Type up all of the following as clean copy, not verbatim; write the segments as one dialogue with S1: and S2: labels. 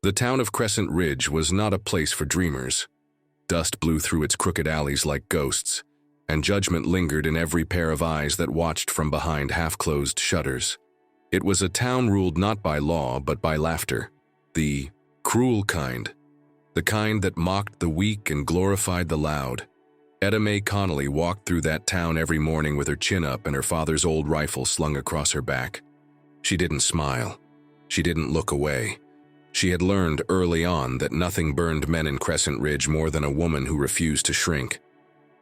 S1: The town of Crescent Ridge was not a place for dreamers. Dust blew through its crooked alleys like ghosts, and judgment lingered in every pair of eyes that watched from behind half-closed shutters. It was a town ruled not by law but by laughter, the cruel kind, the kind that mocked the weak and glorified the loud. Etta Mae Connelly walked through that town every morning with her chin up and her father's old rifle slung across her back. She didn't smile. She didn't look away. She had learned early on that nothing burned men in Crescent Ridge more than a woman who refused to shrink.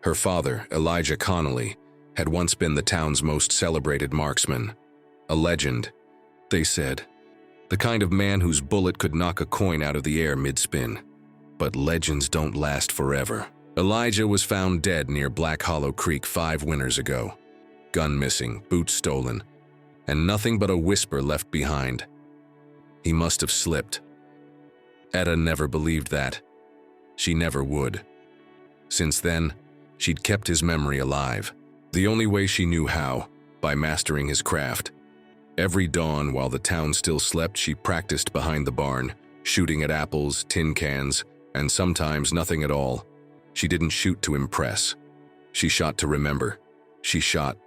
S1: Her father, Elijah Connelly, had once been the town's most celebrated marksman. A legend, they said. The kind of man whose bullet could knock a coin out of the air mid-spin. But legends don't last forever. Elijah was found dead near Black Hollow Creek 5 winters ago. Gun missing, boots stolen, and nothing but a whisper left behind. He must have slipped. Etta never believed that. She never would. Since then, she'd kept his memory alive. The only way she knew how, by mastering his craft. Every dawn while the town still slept, she practiced behind the barn, shooting at apples, tin cans, and sometimes nothing at all. She didn't shoot to impress. She shot to remember. She shot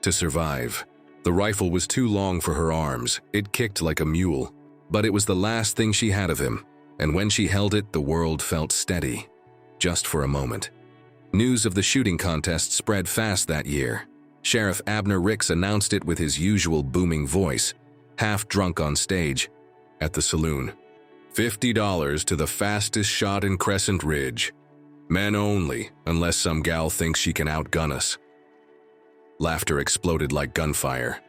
S1: to survive. The rifle was too long for her arms. It kicked like a mule. But it was the last thing she had of him, and when she held it, the world felt steady. Just for a moment. News of the shooting contest spread fast that year. Sheriff Abner Ricks announced it with his usual booming voice, half drunk on stage, at the saloon. $50 to the fastest shot in Crescent Ridge. Men only, unless some gal thinks she can outgun us. Laughter exploded like gunfire.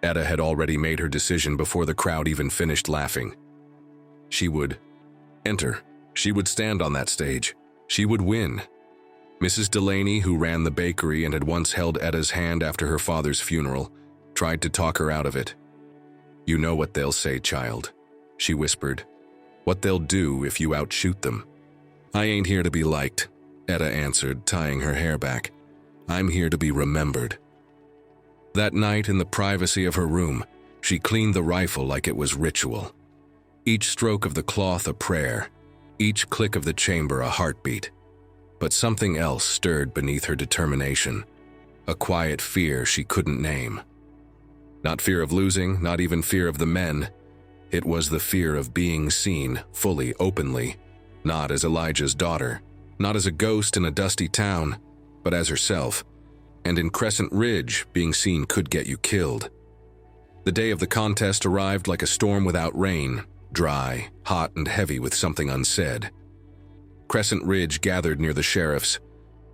S1: Etta had already made her decision before the crowd even finished laughing. She would enter. She would stand on that stage. She would win. Mrs. Delaney, who ran the bakery and had once held Etta's hand after her father's funeral, tried to talk her out of it. "You know what they'll say, child," she whispered. "What they'll do if you outshoot them." "I ain't here to be liked," Etta answered, tying her hair back. "I'm here to be remembered." That night, in the privacy of her room, she cleaned the rifle like it was ritual. Each stroke of the cloth a prayer, each click of the chamber a heartbeat. But something else stirred beneath her determination, a quiet fear she couldn't name. Not fear of losing, not even fear of the men. It was the fear of being seen, fully, openly, not as Elijah's daughter, not as a ghost in a dusty town, but as herself. And in Crescent Ridge, being seen could get you killed. The day of the contest arrived like a storm without rain, dry, hot, and heavy with something unsaid. Crescent Ridge gathered near the sheriff's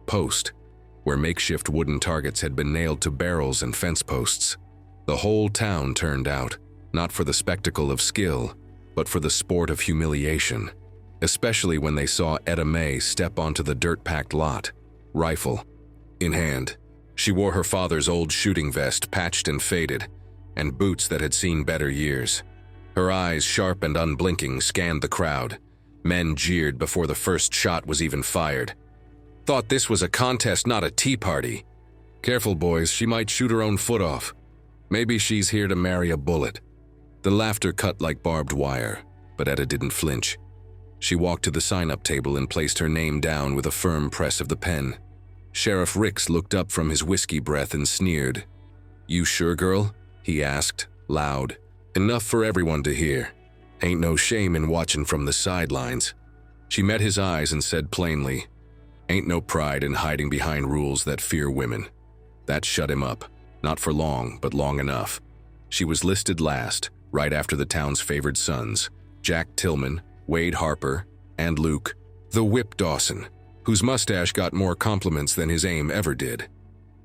S1: post, where makeshift wooden targets had been nailed to barrels and fence posts. The whole town turned out, not for the spectacle of skill, but for the sport of humiliation, especially when they saw Etta Mae step onto the dirt-packed lot, rifle in hand. She wore her father's old shooting vest, patched and faded, and boots that had seen better years. Her eyes, sharp and unblinking, scanned the crowd. Men jeered before the first shot was even fired. "Thought this was a contest, not a tea party. Careful, boys, she might shoot her own foot off. Maybe she's here to marry a bullet." The laughter cut like barbed wire, but Etta didn't flinch. She walked to the sign-up table and placed her name down with a firm press of the pen. Sheriff Ricks looked up from his whiskey breath and sneered. "You sure, girl?" he asked, loud, enough for everyone to hear. "Ain't no shame in watching from the sidelines." She met his eyes and said plainly, "Ain't no pride in hiding behind rules that fear women." That shut him up, not for long, but long enough. She was listed last, right after the town's favored sons, Jack Tillman, Wade Harper, and Luke, the Whip Dawson, whose mustache got more compliments than his aim ever did.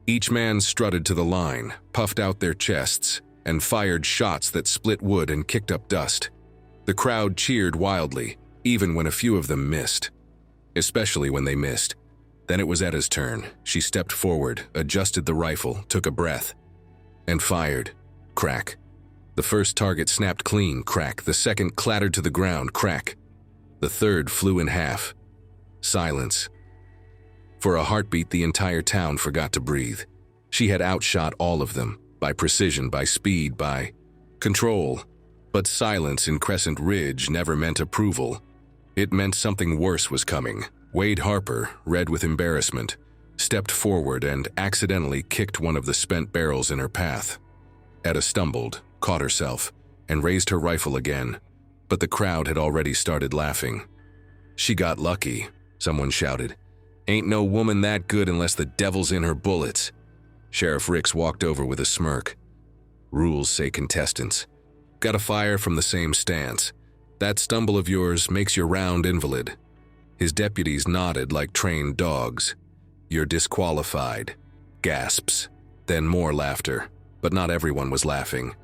S1: Each man strutted to the line, puffed out their chests, and fired shots that split wood and kicked up dust. The crowd cheered wildly, even when a few of them missed. Especially when they missed. Then it was Etta's turn. She stepped forward, adjusted the rifle, took a breath, and fired. Crack. The first target snapped clean, crack. The second clattered to the ground, crack. The third flew in half. Silence. For a heartbeat, the entire town forgot to breathe. She had outshot all of them, by precision, by speed, by control. But silence in Crescent Ridge never meant approval. It meant something worse was coming. Wade Harper, red with embarrassment, stepped forward and accidentally kicked one of the spent barrels in her path. Etta stumbled, caught herself, and raised her rifle again, but the crowd had already started laughing. "She got lucky," someone shouted. "Ain't no woman that good unless the devil's in her bullets." Sheriff Ricks walked over with a smirk. "Rules say contestants. Gotta fire from the same stance. That stumble of yours makes your round invalid." His deputies nodded like trained dogs. "You're disqualified." Gasps. Then more laughter, but not everyone was laughing.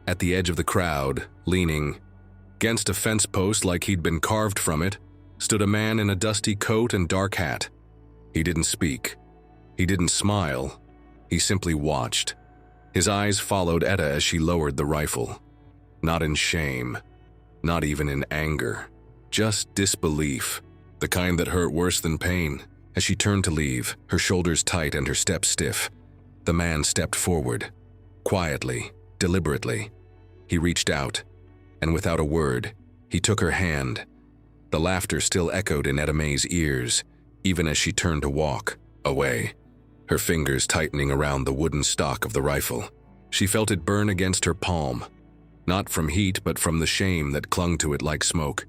S1: At the edge of the crowd, leaning against a fence post like he'd been carved from it, stood a man in a dusty coat and dark hat. He didn't speak. He didn't smile. He simply watched. His eyes followed Etta as she lowered the rifle. Not in shame, not even in anger, just disbelief, the kind that hurt worse than pain. As she turned to leave, her shoulders tight and her step stiff, the man stepped forward, quietly, deliberately. He reached out, and without a word, he took her hand. The laughter still echoed in Etta Mae's ears, even as she turned to walk away, her fingers tightening around the wooden stock of the rifle. She felt it burn against her palm, not from heat but from the shame that clung to it like smoke.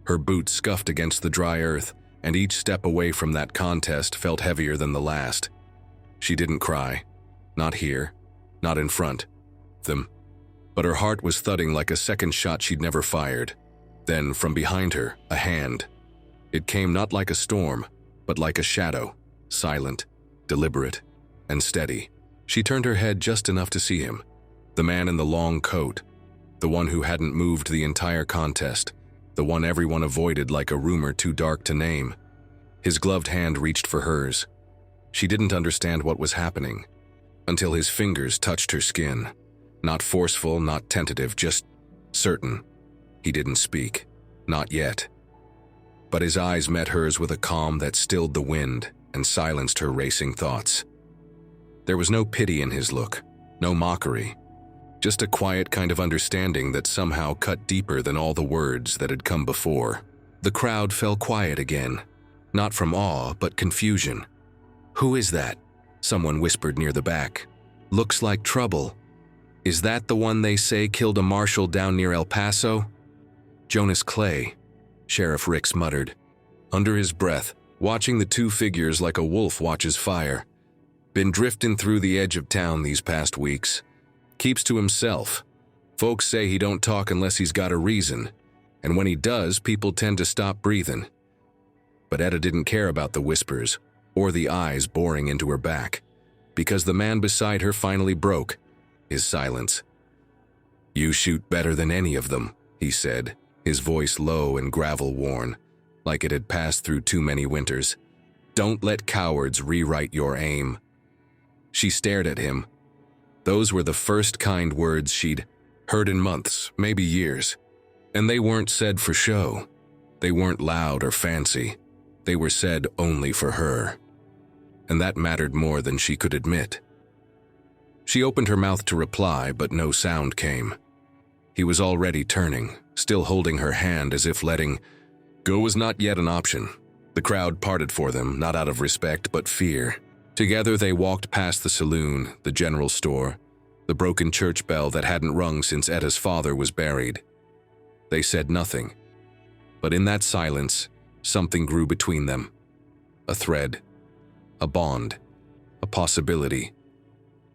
S1: Her boots scuffed against the dry earth, and each step away from that contest felt heavier than the last. She didn't cry, not here, not in front of them, but her heart was thudding like a second shot she'd never fired. Then, from behind her, a hand. It came not like a storm, but like a shadow, silent, deliberate, and steady. She turned her head just enough to see him, the man in the long coat, the one who hadn't moved the entire contest, the one everyone avoided like a rumor too dark to name. His gloved hand reached for hers. She didn't understand what was happening, until his fingers touched her skin. Not forceful, not tentative, just certain. He didn't speak, not yet. But his eyes met hers with a calm that stilled the wind and silenced her racing thoughts. There was no pity in his look, no mockery, just a quiet kind of understanding that somehow cut deeper than all the words that had come before. The crowd fell quiet again, not from awe, but confusion. "Who is that?" someone whispered near the back. "Looks like trouble. Is that the one they say killed a marshal down near El Paso?" "Jonas Clay," Sheriff Ricks muttered, under his breath, watching the two figures like a wolf watches fire. "Been drifting through the edge of town these past weeks. Keeps to himself. Folks say he don't talk unless he's got a reason, and when he does, people tend to stop breathing." But Etta didn't care about the whispers or the eyes boring into her back, because the man beside her finally broke his silence. "You shoot better than any of them," he said, his voice low and gravel-worn, like it had passed through too many winters. "Don't let cowards rewrite your aim." She stared at him. Those were the first kind words she'd heard in months, maybe years. And they weren't said for show. They weren't loud or fancy. They were said only for her. And that mattered more than she could admit. She opened her mouth to reply, but no sound came. He was already turning, still holding her hand as if letting go was not yet an option. The crowd parted for them, not out of respect, but fear. Together they walked past the saloon, the general store, the broken church bell that hadn't rung since Etta's father was buried. They said nothing, but in that silence, something grew between them. A thread, a bond, a possibility.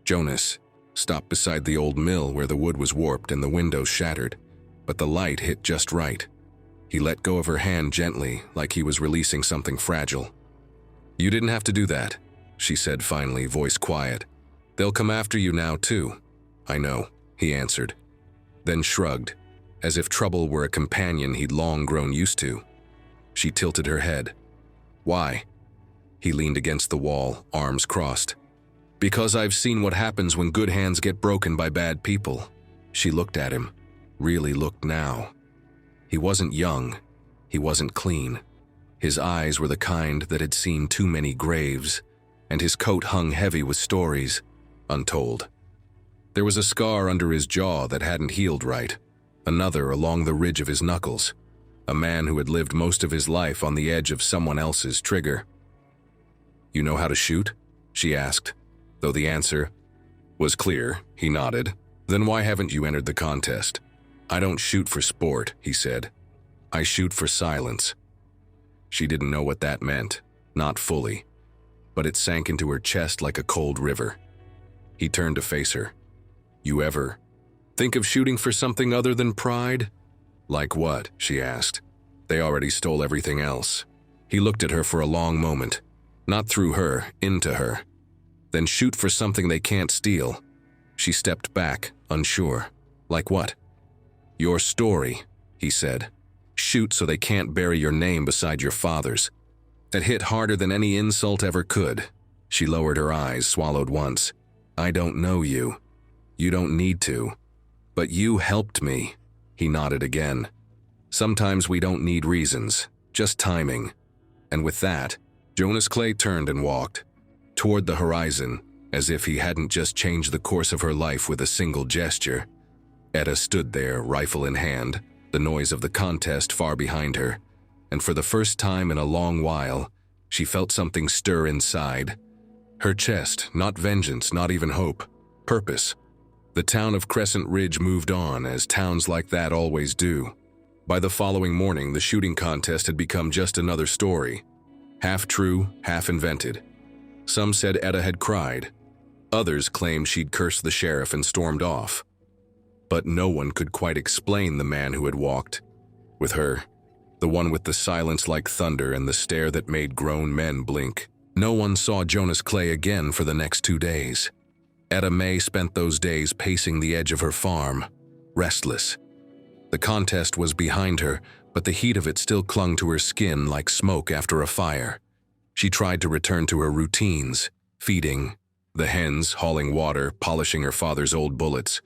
S1: Jonas stopped beside the old mill where the wood was warped and the windows shattered, but the light hit just right. He let go of her hand gently, like he was releasing something fragile. "You didn't have to do that," she said finally, voice quiet. "They'll come after you now, too." "I know," he answered, then shrugged, as if trouble were a companion he'd long grown used to. She tilted her head. "Why?" He leaned against the wall, arms crossed. "Because I've seen what happens when good hands get broken by bad people." She looked at him, really looked now. He wasn't young, he wasn't clean. His eyes were the kind that had seen too many graves, and his coat hung heavy with stories, untold. There was a scar under his jaw that hadn't healed right, another along the ridge of his knuckles, a man who had lived most of his life on the edge of someone else's trigger. "You know how to shoot?" she asked, though the answer was clear. He nodded. "Then why haven't you entered the contest?" "I don't shoot for sport," he said. "I shoot for silence." She didn't know what that meant, not fully, but it sank into her chest like a cold river. He turned to face her. "You ever think of shooting for something other than pride?" "Like what?" she asked. "They already stole everything else." He looked at her for a long moment, not through her, into her. "Then shoot for something they can't steal." She stepped back, unsure. "Like what?" "Your story," he said. "Shoot so they can't bury your name beside your father's." That hit harder than any insult ever could. She lowered her eyes, swallowed once. "I don't know you. You don't need to. But you helped me." He nodded again. "Sometimes we don't need reasons, just timing." And with that, Jonas Clay turned and walked toward the horizon, as if he hadn't just changed the course of her life with a single gesture. Etta stood there, rifle in hand, the noise of the contest far behind her, and for the first time in a long while, she felt something stir inside. Her chest, not vengeance, not even hope, purpose. The town of Crescent Ridge moved on, as towns like that always do. By the following morning, the shooting contest had become just another story. Half true, half invented. Some said Etta had cried. Others claimed she'd cursed the sheriff and stormed off. But no one could quite explain the man who had walked with her, the one with the silence like thunder and the stare that made grown men blink. No one saw Jonas Clay again for the next 2 days. Etta Mae spent those days pacing the edge of her farm, restless. The contest was behind her, but the heat of it still clung to her skin like smoke after a fire. She tried to return to her routines, feeding the hens, hauling water, polishing her father's old bullets,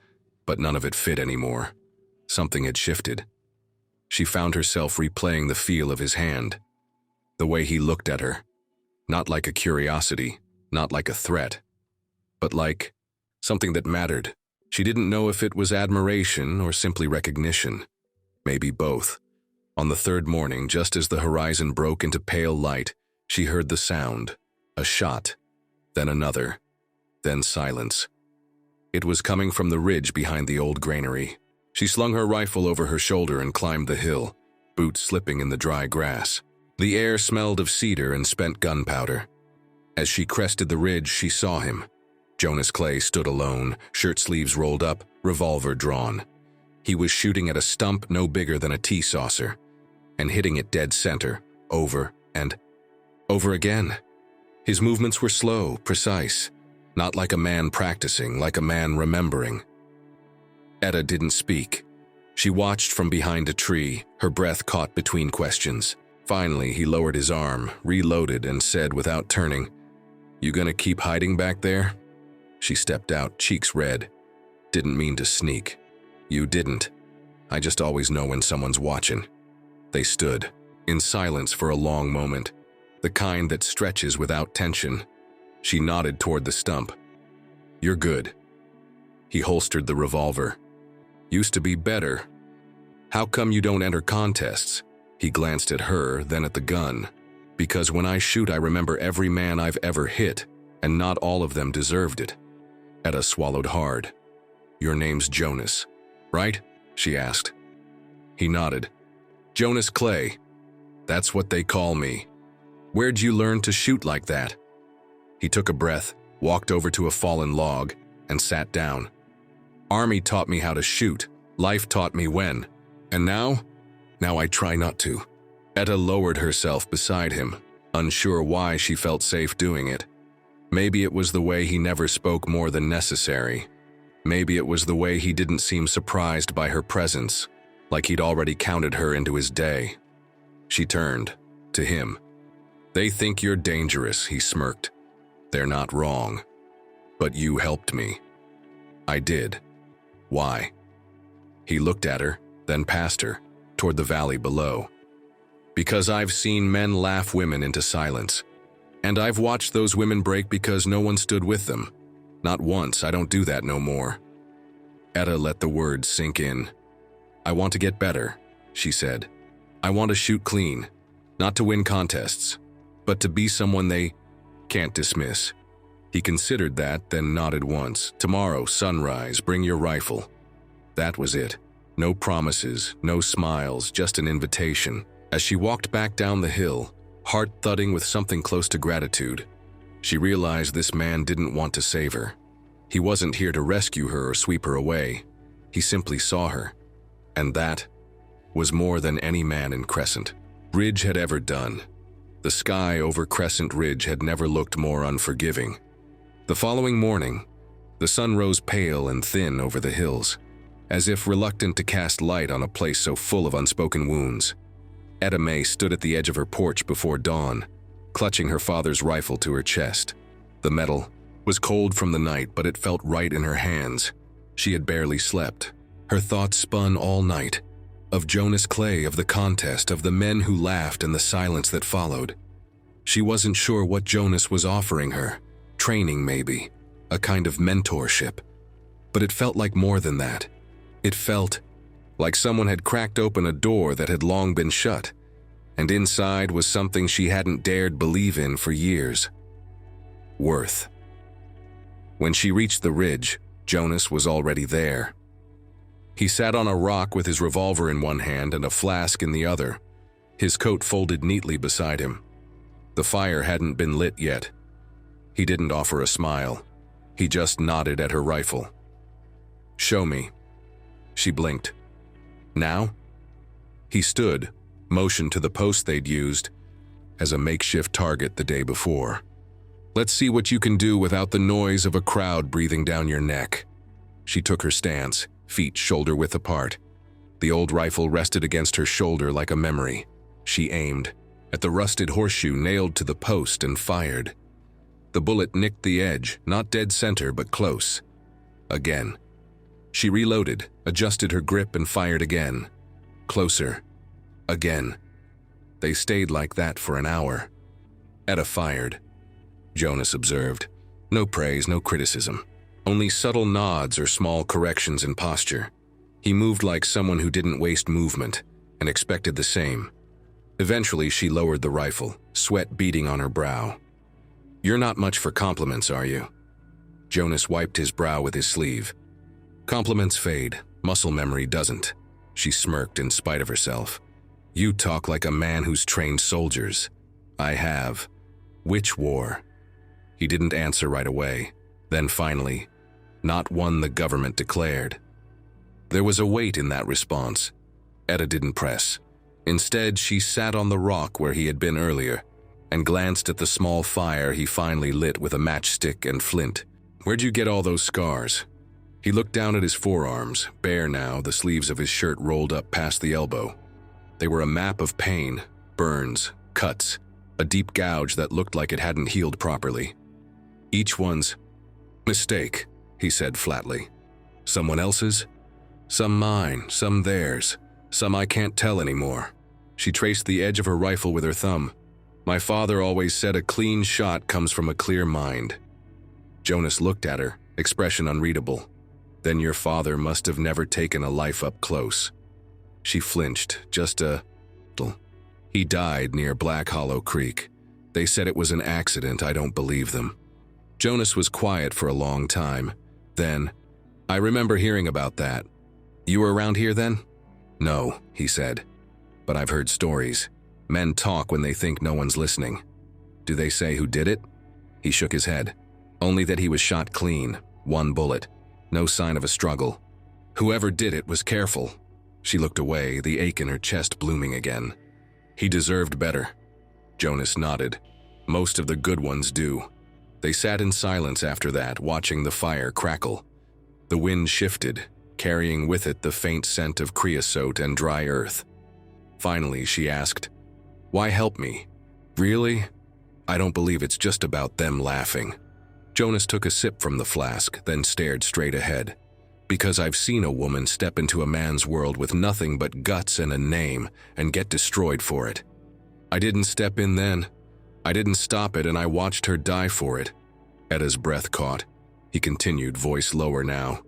S1: but none of it fit anymore. Something had shifted. She found herself replaying the feel of his hand, the way he looked at her, not like a curiosity, not like a threat, but like something that mattered. She didn't know if it was admiration or simply recognition, maybe both. On the third morning, just as the horizon broke into pale light, she heard the sound, a shot, then another, then silence. It was coming from the ridge behind the old granary. She slung her rifle over her shoulder and climbed the hill, boots slipping in the dry grass. The air smelled of cedar and spent gunpowder. As she crested the ridge, she saw him. Jonas Clay stood alone, shirt sleeves rolled up, revolver drawn. He was shooting at a stump no bigger than a tea saucer, and hitting it dead center, over and over again. His movements were slow, precise, not like a man practicing, like a man remembering. Etta didn't speak. She watched from behind a tree, her breath caught between questions. Finally, he lowered his arm, reloaded, and said without turning, "You gonna keep hiding back there?" She stepped out, cheeks red. "Didn't mean to sneak." "You didn't. I just always know when someone's watching." They stood, in silence for a long moment, the kind that stretches without tension. She nodded toward the stump. "You're good." He holstered the revolver. "Used to be better. How come you don't enter contests?" He glanced at her, then at the gun. "Because when I shoot, I remember every man I've ever hit, and not all of them deserved it." Etta swallowed hard. "Your name's Jonas, right?" she asked. He nodded. "Jonas Clay. That's what they call me. Where'd you learn to shoot like that?" He took a breath, walked over to a fallen log, and sat down. "Army taught me how to shoot. Life taught me when. And now I try not to." Etta lowered herself beside him, unsure why she felt safe doing it. Maybe it was the way he never spoke more than necessary. Maybe it was the way he didn't seem surprised by her presence, like he'd already counted her into his day. She turned to him. "They think you're dangerous," he smirked. "They're not wrong. But you helped me." "I did. Why?" He looked at her, then past her, toward the valley below. "Because I've seen men laugh women into silence. And I've watched those women break because no one stood with them. Not once. I don't do that no more." Etta let the words sink in. "I want to get better," she said. "I want to shoot clean, not to win contests, but to be someone they can't dismiss." He considered that, then nodded once. "Tomorrow, sunrise, bring your rifle." That was it. No promises, no smiles, just an invitation. As she walked back down the hill, heart thudding with something close to gratitude, she realized this man didn't want to save her. He wasn't here to rescue her or sweep her away. He simply saw her. And that was more than any man in Crescent Ridge had ever done. The sky over Crescent Ridge had never looked more unforgiving. The following morning, the sun rose pale and thin over the hills, as if reluctant to cast light on a place so full of unspoken wounds. Etta Mae stood at the edge of her porch before dawn, clutching her father's rifle to her chest. The metal was cold from the night, but it felt right in her hands. She had barely slept. Her thoughts spun all night. Of Jonas Clay, of the contest, of the men who laughed and the silence that followed. She wasn't sure what Jonas was offering her. Training, maybe. A kind of mentorship. But it felt like more than that. It felt like someone had cracked open a door that had long been shut, and inside was something she hadn't dared believe in for years. Worth. When she reached the ridge, Jonas was already there. He sat on a rock with his revolver in one hand and a flask in the other, his coat folded neatly beside him. The fire hadn't been lit yet. He didn't offer a smile. He just nodded at her rifle. "Show me." She blinked. "Now?" He stood, motioned to the post they'd used as a makeshift target the day before. "Let's see what you can do without the noise of a crowd breathing down your neck." She took her stance, feet shoulder-width apart. The old rifle rested against her shoulder like a memory. She aimed at the rusted horseshoe nailed to the post and fired. The bullet nicked the edge, not dead center, but close. Again. She reloaded, adjusted her grip, and fired again. Closer. Again. They stayed like that for an hour. Etta fired. Jonas observed. No praise, no criticism. Only subtle nods or small corrections in posture. He moved like someone who didn't waste movement, and expected the same. Eventually, she lowered the rifle, sweat beading on her brow. "You're not much for compliments, are you?" Jonas wiped his brow with his sleeve. "Compliments fade, muscle memory doesn't." She smirked in spite of herself. "You talk like a man who's trained soldiers." "I have." "Which war?" He didn't answer right away. Then finally, "Not one the government declared." There was a weight in that response. Etta didn't press. Instead, she sat on the rock where he had been earlier, and glanced at the small fire he finally lit with a matchstick and flint. "Where'd you get all those scars?" He looked down at his forearms, bare now, the sleeves of his shirt rolled up past the elbow. They were a map of pain, burns, cuts, a deep gouge that looked like it hadn't healed properly. "Each one's mistake," he said flatly. "Someone else's? Some mine, some theirs, some I can't tell anymore." She traced the edge of her rifle with her thumb. "My father always said a clean shot comes from a clear mind." Jonas looked at her, expression unreadable. "Then your father must have never taken a life up close." She flinched, just a little. "He died near Black Hollow Creek. They said it was an accident. I don't believe them." Jonas was quiet for a long time. Then, "I remember hearing about that. You were around here then?" "No," he said. "But I've heard stories. Men talk when they think no one's listening." "Do they say who did it?" He shook his head. "Only that he was shot clean, one bullet. No sign of a struggle. Whoever did it was careful." She looked away, the ache in her chest blooming again. "He deserved better." Jonas nodded. "Most of the good ones do." They sat in silence after that, watching the fire crackle. The wind shifted, carrying with it the faint scent of creosote and dry earth. Finally, she asked, "Why help me? Really? I don't believe it's just about them laughing." Jonas took a sip from the flask, then stared straight ahead. "Because I've seen a woman step into a man's world with nothing but guts and a name and get destroyed for it. I didn't step in then. I didn't stop it, and I watched her die for it." Etta's breath caught. He continued, voice lower now.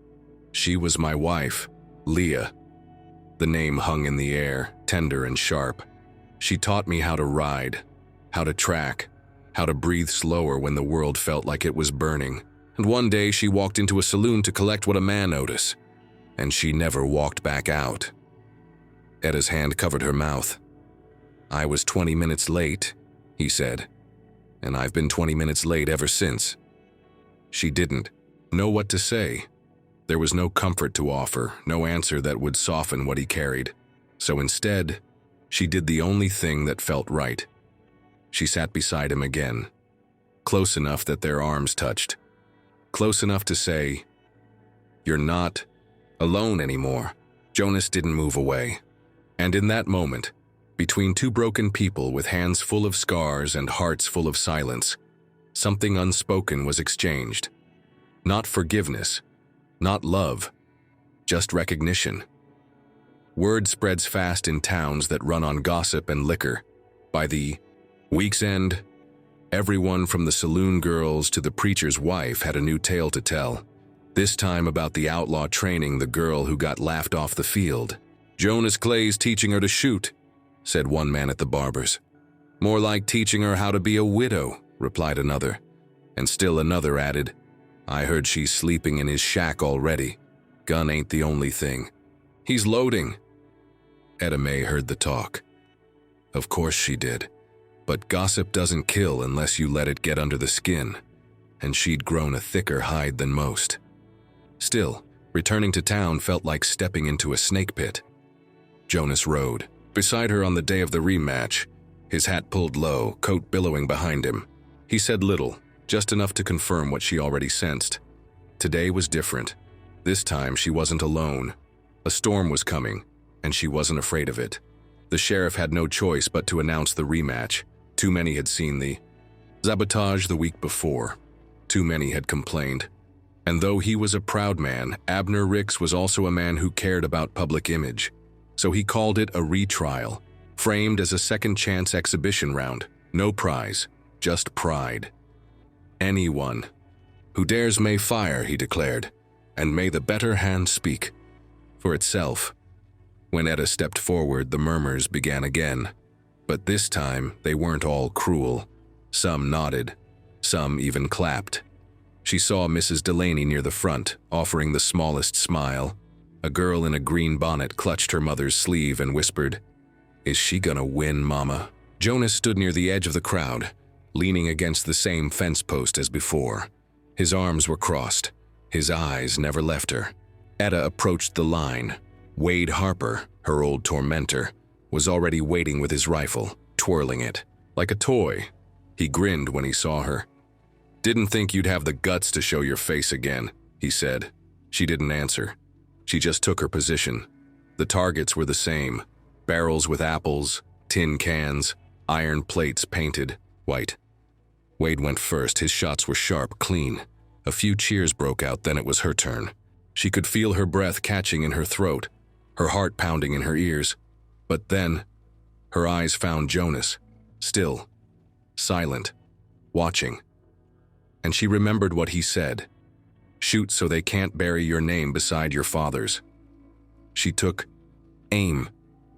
S1: "She was my wife, Leah." The name hung in the air, tender and sharp. She taught me how to ride, how to track, how to breathe slower when the world felt like it was burning. And one day she walked into a saloon to collect what a man owed us, and she never walked back out. Etta's hand covered her mouth. "I was 20 minutes late," he said, "and I've been 20 minutes late ever since." She didn't know what to say. There was no comfort to offer, no answer that would soften what he carried. So instead, she did the only thing that felt right. She sat beside him again, close enough that their arms touched, close enough to say, "You're not alone anymore." Jonas didn't move away. And in that moment, between two broken people with hands full of scars and hearts full of silence, something unspoken was exchanged. Not forgiveness, not love, just recognition. Word spreads fast in towns that run on gossip and liquor. By the week's end, everyone from the saloon girls to the preacher's wife had a new tale to tell. This time about the outlaw training the girl who got laughed off the field. "Jonas Clay's teaching her to shoot," said one man at the barber's. "More like teaching her how to be a widow," replied another. And still another added, "I heard she's sleeping in his shack already. Gun ain't the only thing. He's loading." Etta Mae heard the talk. Of course she did. But gossip doesn't kill unless you let it get under the skin, and she'd grown a thicker hide than most. Still, returning to town felt like stepping into a snake pit. Jonas rode beside her on the day of the rematch, his hat pulled low, coat billowing behind him. He said little, just enough to confirm what she already sensed. Today was different. This time she wasn't alone. A storm was coming, and she wasn't afraid of it. The sheriff had no choice but to announce the rematch. Too many had seen the sabotage the week before. Too many had complained. And though he was a proud man, Abner Ricks was also a man who cared about public image. So he called it a retrial, framed as a second-chance exhibition round. No prize, just pride. "Anyone who dares may fire," he declared, "and may the better hand speak for itself." When Etta stepped forward, the murmurs began again. But this time, they weren't all cruel. Some nodded, some even clapped. She saw Mrs. Delaney near the front, offering the smallest smile. A girl in a green bonnet clutched her mother's sleeve and whispered, "Is she gonna win, Mama?" Jonas stood near the edge of the crowd, leaning against the same fence post as before. His arms were crossed. His eyes never left her. Etta approached the line. Wade Harper, her old tormentor, was already waiting with his rifle, twirling it. Like a toy. He grinned when he saw her. "Didn't think you'd have the guts to show your face again," he said. She didn't answer. She just took her position. The targets were the same. Barrels with apples, tin cans, iron plates painted white. Wade went first. His shots were sharp, clean. A few cheers broke out, then it was her turn. She could feel her breath catching in her throat, her heart pounding in her ears. But then, her eyes found Jonas, still, silent, watching. And she remembered what he said. "Shoot so they can't bury your name beside your father's." She took aim.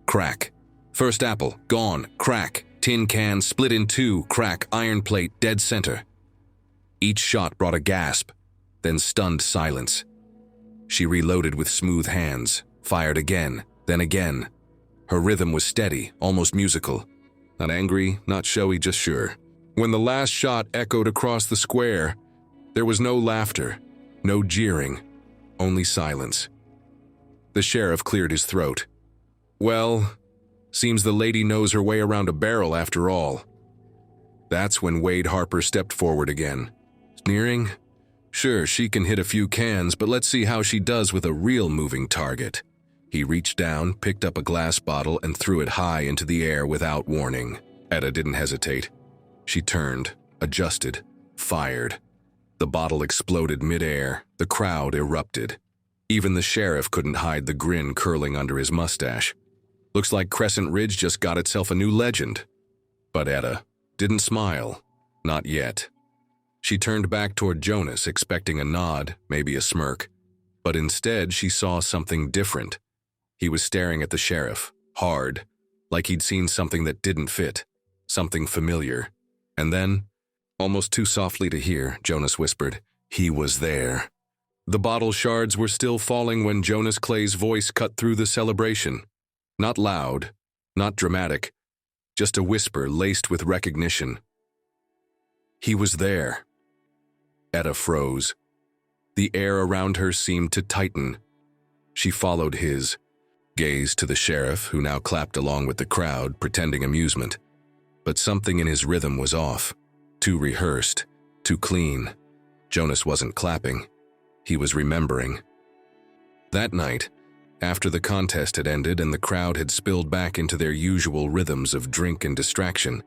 S1: Crack. First apple, gone, crack. Tin can split in two, crack, iron plate, dead center. Each shot brought a gasp, then stunned silence. She reloaded with smooth hands, fired again, then again. Her rhythm was steady, almost musical. Not angry, not showy, just sure. When the last shot echoed across the square, there was no laughter, no jeering, only silence. The sheriff cleared his throat. "Well, seems the lady knows her way around a barrel after all." That's when Wade Harper stepped forward again. Sneering? "Sure, she can hit a few cans, but let's see how she does with a real moving target." He reached down, picked up a glass bottle, and threw it high into the air without warning. Etta didn't hesitate. She turned, adjusted, fired. The bottle exploded mid-air. The crowd erupted. Even the sheriff couldn't hide the grin curling under his mustache. Looks like Crescent Ridge just got itself a new legend. But Etta didn't smile. Not yet. She turned back toward Jonas, expecting a nod, maybe a smirk. But instead, she saw something different. He was staring at the sheriff, hard, like he'd seen something that didn't fit, something familiar. And then, almost too softly to hear, Jonas whispered, "He was there." The bottle shards were still falling when Jonas Clay's voice cut through the celebration. Not loud, not dramatic, just a whisper laced with recognition. He was there. Etta froze. The air around her seemed to tighten. She followed his gaze to the sheriff, who now clapped along with the crowd, pretending amusement. But something in his rhythm was off. Too rehearsed, too clean. Jonas wasn't clapping. He was remembering. That night, after the contest had ended and the crowd had spilled back into their usual rhythms of drink and distraction,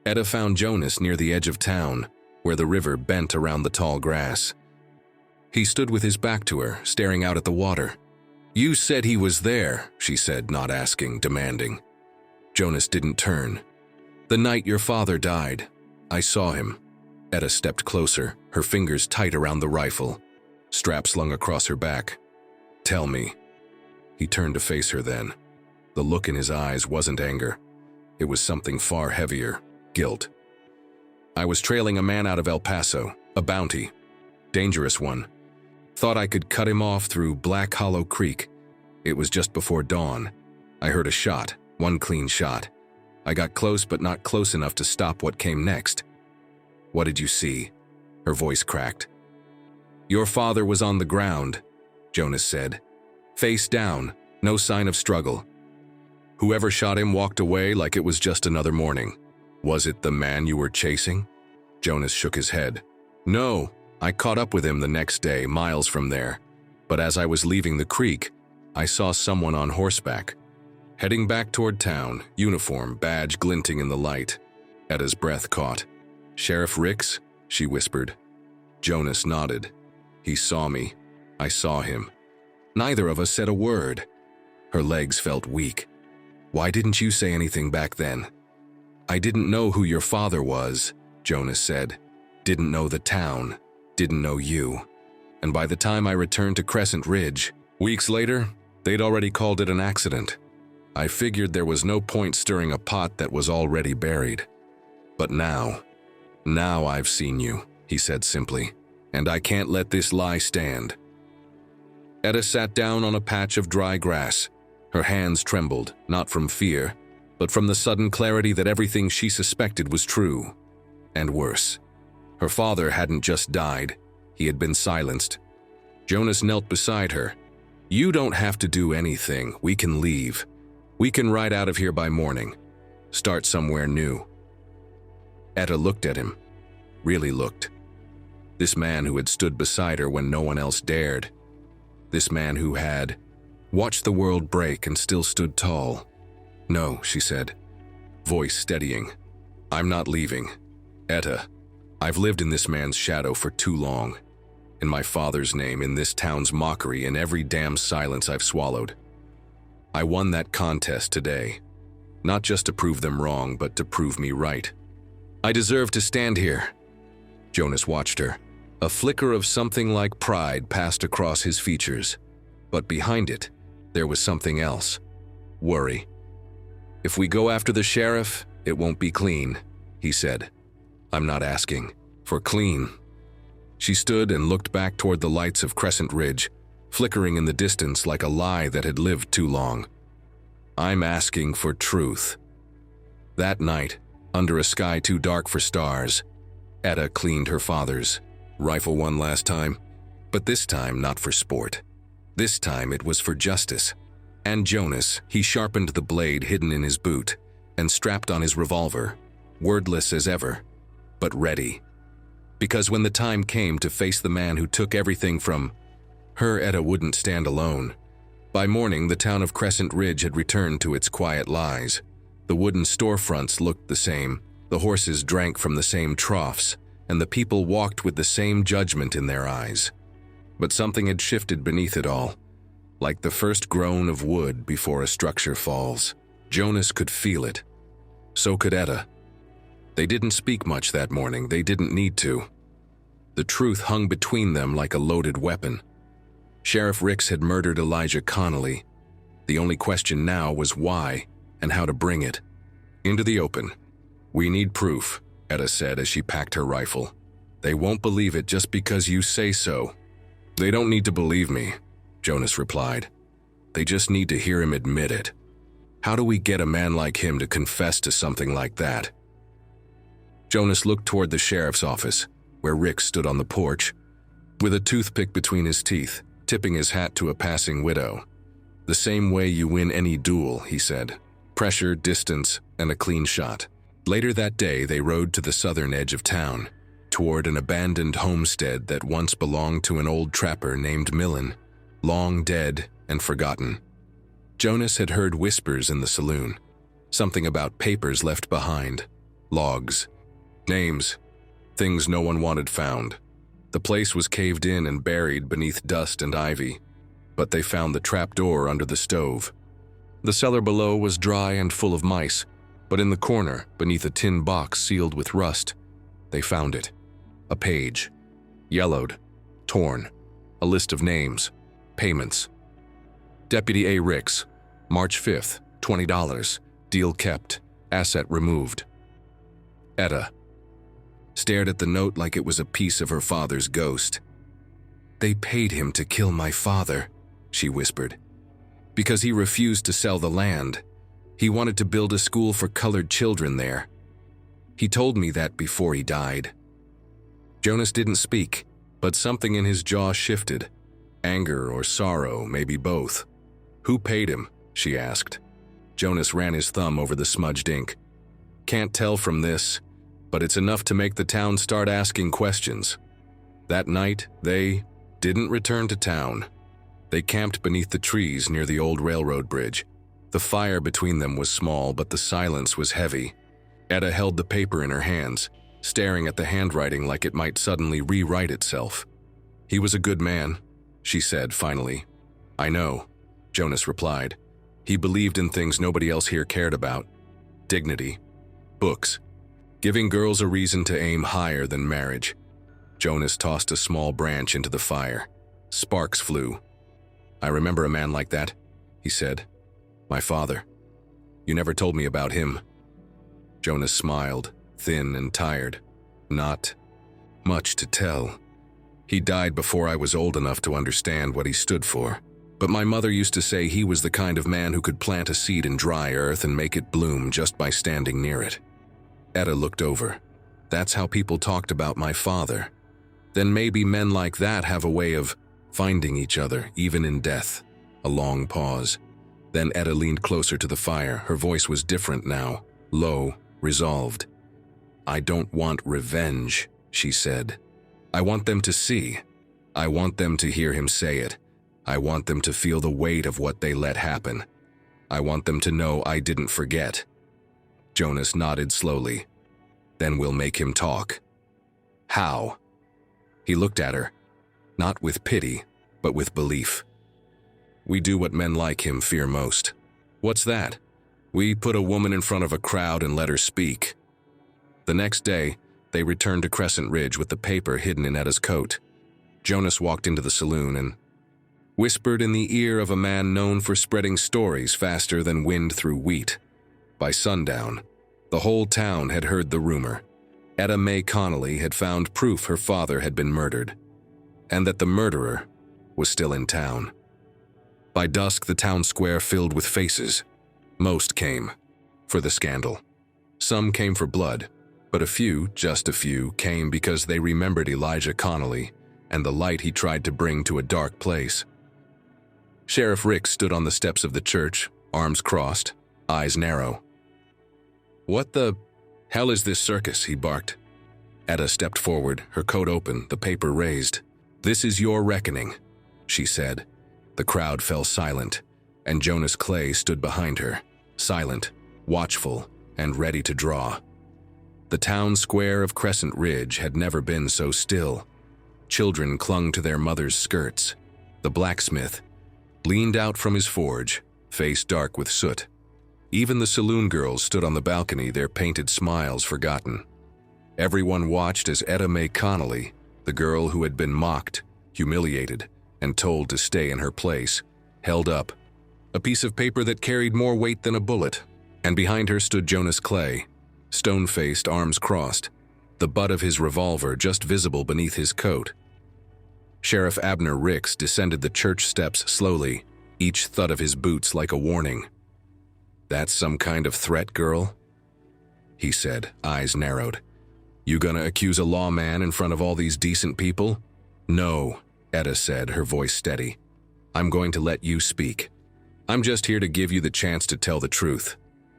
S1: Etta found Jonas near the edge of town, where the river bent around the tall grass. He stood with his back to her, staring out at the water. "You said he was there," she said, not asking, demanding. Jonas didn't turn. "The night your father died, I saw him." Etta stepped closer, her fingers tight around the rifle, strap slung across her back. "Tell me." He turned to face her then. The look in his eyes wasn't anger. It was something far heavier, guilt. "I was trailing a man out of El Paso, a bounty. Dangerous one. Thought I could cut him off through Black Hollow Creek. It was just before dawn. I heard a shot, one clean shot. I got close but not close enough to stop what came next." "What did you see?" Her voice cracked. "Your father was on the ground," Jonas said. "Face down, no sign of struggle. Whoever shot him walked away like it was just another morning. Was it the man you were chasing?" Jonas shook his head. "No, I caught up with him the next day, miles from there. But as I was leaving the creek, I saw someone on horseback, heading back toward town, uniform, badge glinting in the light." Etta's breath caught. "Sheriff Ricks?" she whispered. Jonas nodded. "He saw me. I saw him." Neither of us said a word. Her legs felt weak. "Why didn't you say anything back then?" "I didn't know who your father was," Jonas said. "Didn't know the town. Didn't know you. And by the time I returned to Crescent Ridge, weeks later, they'd already called it an accident. I figured there was no point stirring a pot that was already buried. But now I've seen you," he said simply, "and I can't let this lie stand." Etta sat down on a patch of dry grass. Her hands trembled, not from fear, but from the sudden clarity that everything she suspected was true. And worse. Her father hadn't just died, he had been silenced. Jonas knelt beside her. "You don't have to do anything, we can leave. We can ride out of here by morning. Start somewhere new." Etta looked at him, really looked. This man who had stood beside her when no one else dared. This man who had watched the world break and still stood tall. "No," she said, voice steadying. "I'm not leaving. Etta, I've lived in this man's shadow for too long. In my father's name, in this town's mockery, in every damn silence I've swallowed. I won that contest today. Not just to prove them wrong, but to prove me right. I deserve to stand here." Jonas watched her. A flicker of something like pride passed across his features. But behind it, there was something else. Worry. "If we go after the sheriff, it won't be clean," he said. "I'm not asking for clean." She stood and looked back toward the lights of Crescent Ridge, flickering in the distance like a lie that had lived too long. "I'm asking for truth." That night, under a sky too dark for stars, Etta cleaned her father's rifle one last time, but this time not for sport. This time it was for justice. And Jonas, he sharpened the blade hidden in his boot and strapped on his revolver, wordless as ever, but ready. Because when the time came to face the man who took everything from her, Etta wouldn't stand alone. By morning, the town of Crescent Ridge had returned to its quiet lies. The wooden storefronts looked the same, the horses drank from the same troughs, and the people walked with the same judgment in their eyes. But something had shifted beneath it all, like the first groan of wood before a structure falls. Jonas could feel it. So could Etta. They didn't speak much that morning, they didn't need to. The truth hung between them like a loaded weapon. Sheriff Ricks had murdered Elijah Connelly. The only question now was why and how to bring it into the open. "We need proof," Etta said as she packed her rifle. "They won't believe it just because you say so." "They don't need to believe me," Jonas replied. "They just need to hear him admit it. How do we get a man like him to confess to something like that?" Jonas looked toward the sheriff's office, where Rick stood on the porch, with a toothpick between his teeth, tipping his hat to a passing widow. "The same way you win any duel," he said. "Pressure, distance, and a clean shot." Later that day, they rode to the southern edge of town, toward an abandoned homestead that once belonged to an old trapper named Millen, long dead and forgotten. Jonas had heard whispers in the saloon, something about papers left behind, logs, names, things no one wanted found. The place was caved in and buried beneath dust and ivy, but they found the trapdoor under the stove. The cellar below was dry and full of mice, but in the corner, beneath a tin box sealed with rust, they found it. A page, yellowed, torn, a list of names, payments. Deputy A. Ricks, March 5th, $20, deal kept, asset removed. Etta stared at the note like it was a piece of her father's ghost. "They paid him to kill my father," she whispered, "because he refused to sell the land. He wanted to build a school for colored children there. He told me that before he died." Jonas didn't speak, but something in his jaw shifted. Anger or sorrow, maybe both. "Who paid him?" she asked. Jonas ran his thumb over the smudged ink. "Can't tell from this, but it's enough to make the town start asking questions." That night, they didn't return to town. They camped beneath the trees near the old railroad bridge. The fire between them was small, but the silence was heavy. Etta held the paper in her hands, staring at the handwriting like it might suddenly rewrite itself. "He was a good man," she said finally. "I know," Jonas replied. "He believed in things nobody else here cared about. Dignity, books, giving girls a reason to aim higher than marriage." Jonas tossed a small branch into the fire. Sparks flew. "I remember a man like that," he said. "My father. You never told me about him." Jonas smiled, thin and tired. "Not much to tell. He died before I was old enough to understand what he stood for. But my mother used to say he was the kind of man who could plant a seed in dry earth and make it bloom just by standing near it." Etta looked over. "That's how people talked about my father. Then maybe men like that have a way of finding each other, even in death." A long pause. Then Etta leaned closer to the fire. Her voice was different now, low, resolved. "I don't want revenge," she said. "I want them to see. I want them to hear him say it. I want them to feel the weight of what they let happen. I want them to know I didn't forget." Jonas nodded slowly. "Then we'll make him talk." "How?" He looked at her, not with pity, but with belief. "We do what men like him fear most." "What's that?" "We put a woman in front of a crowd and let her speak." The next day, they returned to Crescent Ridge with the paper hidden in Etta's coat. Jonas walked into the saloon and whispered in the ear of a man known for spreading stories faster than wind through wheat. By sundown, the whole town had heard the rumor. Etta Mae Connelly had found proof her father had been murdered, and that the murderer was still in town. By dusk, the town square filled with faces. Most came for the scandal. Some came for blood, but a few, just a few, came because they remembered Elijah Connelly and the light he tried to bring to a dark place. Sheriff Rick stood on the steps of the church, arms crossed, eyes narrow. "What the hell is this circus?" he barked. Etta stepped forward, her coat open, the paper raised. "This is your reckoning," she said. The crowd fell silent, and Jonas Clay stood behind her, silent, watchful, and ready to draw. The town square of Crescent Ridge had never been so still. Children clung to their mothers' skirts. The blacksmith leaned out from his forge, face dark with soot. Even the saloon girls stood on the balcony, their painted smiles forgotten. Everyone watched as Etta Mae Connelly, the girl who had been mocked, humiliated, and told to stay in her place, held up, a piece of paper that carried more weight than a bullet, and behind her stood Jonas Clay, stone-faced, arms crossed, the butt of his revolver just visible beneath his coat. Sheriff Abner Ricks descended the church steps slowly, each thud of his boots like a warning. "That's some kind of threat, girl?" he said, eyes narrowed. "You gonna accuse a lawman in front of all these decent people?" "No," Etta said, her voice steady. "I'm going to let you speak. I'm just here to give you the chance to tell the truth."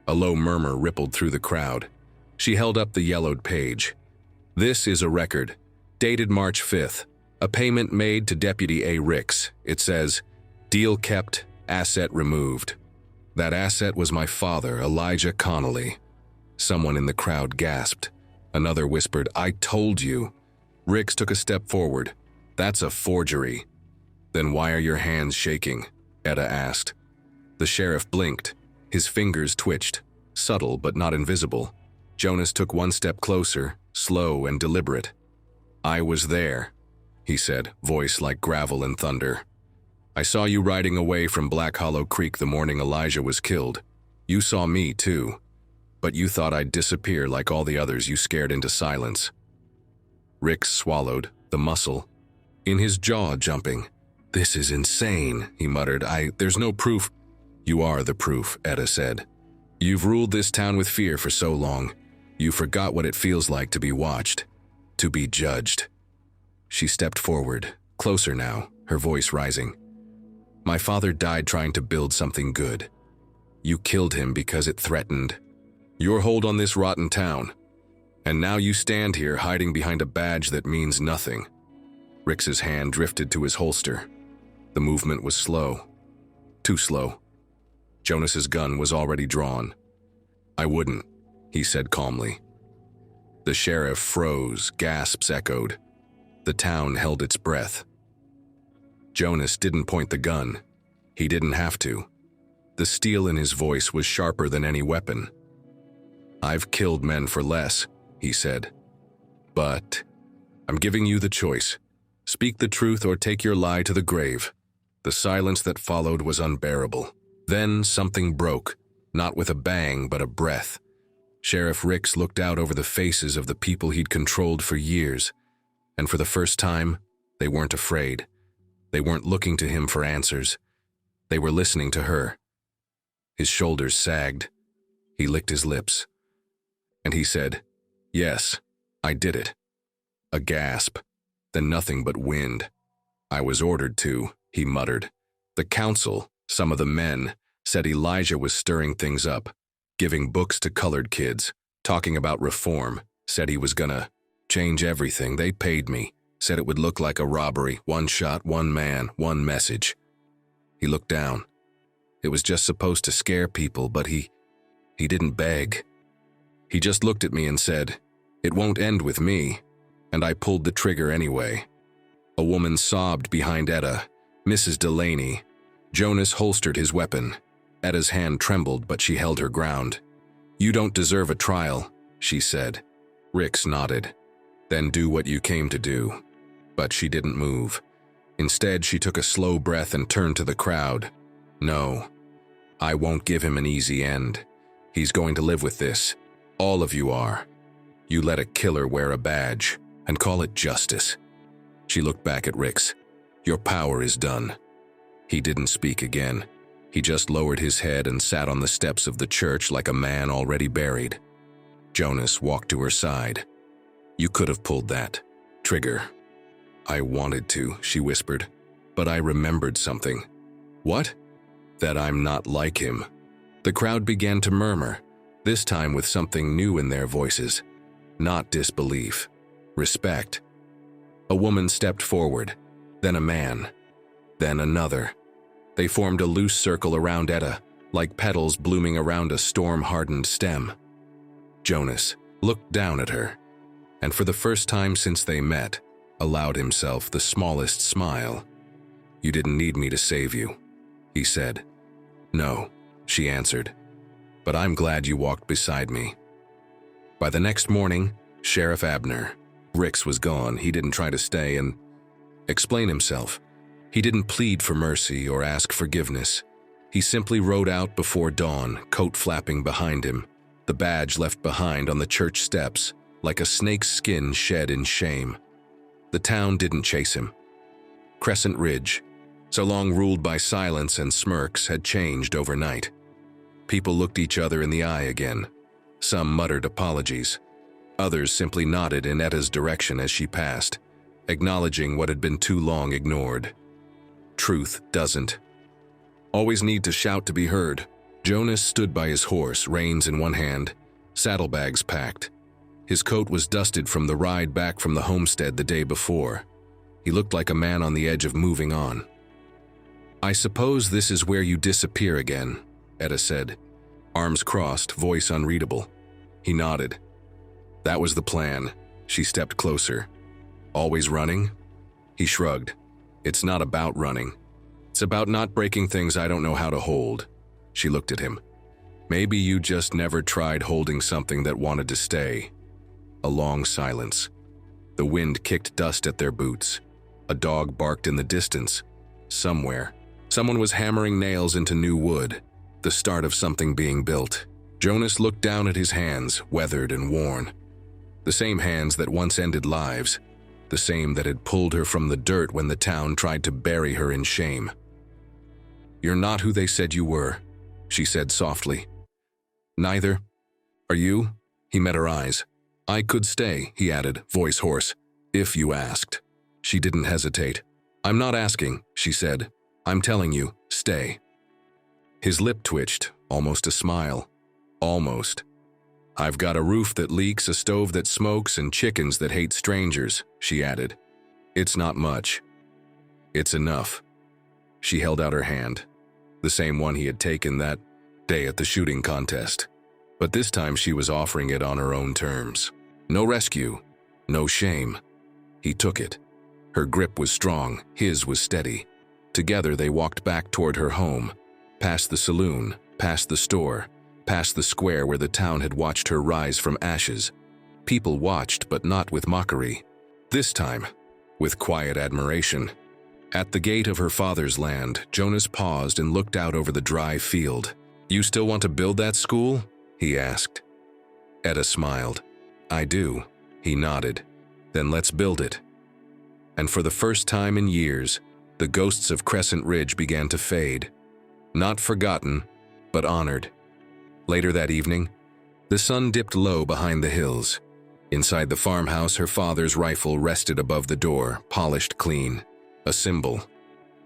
S1: A low murmur rippled through the crowd. She held up the yellowed page. "This is a record, dated March 5th. A payment made to Deputy A. Ricks. It says, 'Deal kept, asset removed.' That asset was my father, Elijah Connelly." Someone in the crowd gasped. Another whispered, "I told you." Ricks took a step forward. "That's a forgery." "Then why are your hands shaking?" Etta asked. The sheriff blinked. His fingers twitched, subtle but not invisible. Jonas took one step closer, slow and deliberate. "I was there," he said, voice like gravel and thunder. "I saw you riding away from Black Hollow Creek the morning Elijah was killed. You saw me, too. But you thought I'd disappear like all the others you scared into silence." Ricks swallowed, the muscle in his jaw jumping. "This is insane," he muttered. There's no proof." "You are the proof," Etta said. "You've ruled this town with fear for so long. You forgot what it feels like to be watched, to be judged." She stepped forward, closer now, her voice rising. "My father died trying to build something good. You killed him because it threatened your hold on this rotten town. And now you stand here hiding behind a badge that means nothing." Ricks's hand drifted to his holster. The movement was slow. Too slow. Jonas's gun was already drawn. "I wouldn't," he said calmly. The sheriff froze, gasps echoed. The town held its breath. Jonas didn't point the gun. He didn't have to. The steel in his voice was sharper than any weapon. "I've killed men for less," he said. "But I'm giving you the choice. Speak the truth or take your lie to the grave." The silence that followed was unbearable. Then something broke, not with a bang but a breath. Sheriff Ricks looked out over the faces of the people he'd controlled for years, and for the first time, they weren't afraid. They weren't looking to him for answers. They were listening to her. His shoulders sagged. He licked his lips. And he said, "Yes, I did it." A gasp, then nothing but wind. "I was ordered to," he muttered. "The council, some of the men, said Elijah was stirring things up, giving books to colored kids, talking about reform, said he was gonna change everything. They paid me, said it would look like a robbery, one shot, one man, one message." He looked down. It was just supposed to scare people, but he didn't beg. He just looked at me and said, "It won't end with me," and I pulled the trigger anyway. A woman sobbed behind Etta, Mrs. Delaney. Jonas holstered his weapon. Etta's hand trembled, but she held her ground. "You don't deserve a trial," she said. Ricks nodded. "Then do what you came to do." But she didn't move. Instead, she took a slow breath and turned to the crowd. "No, I won't give him an easy end. He's going to live with this. All of you are. You let a killer wear a badge and call it justice." She looked back at Ricks. "Your power is done." He didn't speak again. He just lowered his head and sat on the steps of the church like a man already buried. Jonas walked to her side. "You could have pulled that trigger." "I wanted to," she whispered, "but I remembered something." "What?" "That I'm not like him." The crowd began to murmur, this time with something new in their voices. Not disbelief, respect. A woman stepped forward, then a man, then another. They formed a loose circle around Etta, like petals blooming around a storm-hardened stem. Jonas looked down at her, and for the first time since they met, allowed himself the smallest smile. "You didn't need me to save you," he said. "No," she answered, "but I'm glad you walked beside me." By the next morning, Sheriff Abner Ricks was gone. He didn't try to stay and explain himself. He didn't plead for mercy or ask forgiveness. He simply rode out before dawn, coat flapping behind him, the badge left behind on the church steps, like a snake's skin shed in shame. The town didn't chase him. Crescent Ridge, so long ruled by silence and smirks, had changed overnight. People looked each other in the eye again. Some muttered apologies. Others simply nodded in Etta's direction as she passed, acknowledging what had been too long ignored. Truth doesn't always need to shout to be heard. Jonas stood by his horse, reins in one hand, saddlebags packed. His coat was dusted from the ride back from the homestead the day before. He looked like a man on the edge of moving on. "I suppose this is where you disappear again," Etta said, arms crossed, voice unreadable. He nodded. That was the plan. She stepped closer. "Always running?" He shrugged. "It's not about running. It's about not breaking things I don't know how to hold." She looked at him. "Maybe you just never tried holding something that wanted to stay." A long silence. The wind kicked dust at their boots. A dog barked in the distance. Somewhere, someone was hammering nails into new wood, the start of something being built. Jonas looked down at his hands, weathered and worn. The same hands that once ended lives, the same that had pulled her from the dirt when the town tried to bury her in shame. "You're not who they said you were," she said softly. "Neither. Are you?" He met her eyes. "I could stay," he added, voice hoarse, "if you asked." She didn't hesitate. "I'm not asking," she said. "I'm telling you, stay." His lip twitched, almost a smile. Almost. "I've got a roof that leaks, a stove that smokes, and chickens that hate strangers," she added. "It's not much. It's enough." She held out her hand, the same one he had taken that day at the shooting contest. But this time she was offering it on her own terms. No rescue, no shame. He took it. Her grip was strong, his was steady. Together they walked back toward her home, past the saloon, past the store, past the square where the town had watched her rise from ashes. People watched, but not with mockery. This time, with quiet admiration. At the gate of her father's land, Jonas paused and looked out over the dry field. "You still want to build that school?" he asked. Etta smiled. "I do." He nodded. "Then let's build it." And for the first time in years, the ghosts of Crescent Ridge began to fade. Not forgotten, but honored. Later that evening, the sun dipped low behind the hills. Inside the farmhouse, her father's rifle rested above the door, polished clean. A symbol,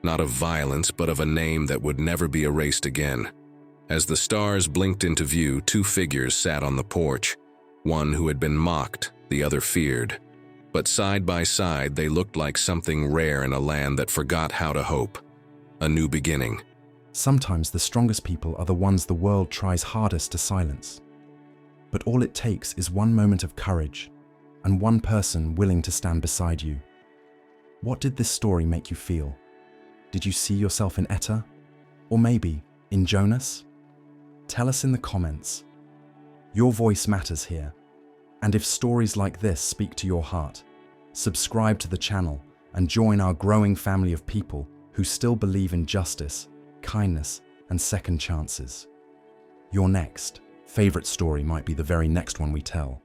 S1: not of violence, but of a name that would never be erased again. As the stars blinked into view, two figures sat on the porch, one who had been mocked, the other feared. But side by side, they looked like something rare in a land that forgot how to hope. A new beginning.
S2: Sometimes the strongest people are the ones the world tries hardest to silence. But all it takes is one moment of courage and one person willing to stand beside you. What did this story make you feel? Did you see yourself in Etta? Or maybe in Jonas? Tell us in the comments. Your voice matters here. And if stories like this speak to your heart, subscribe to the channel and join our growing family of people who still believe in justice, kindness, and second chances. Your next favorite story might be the very next one we tell.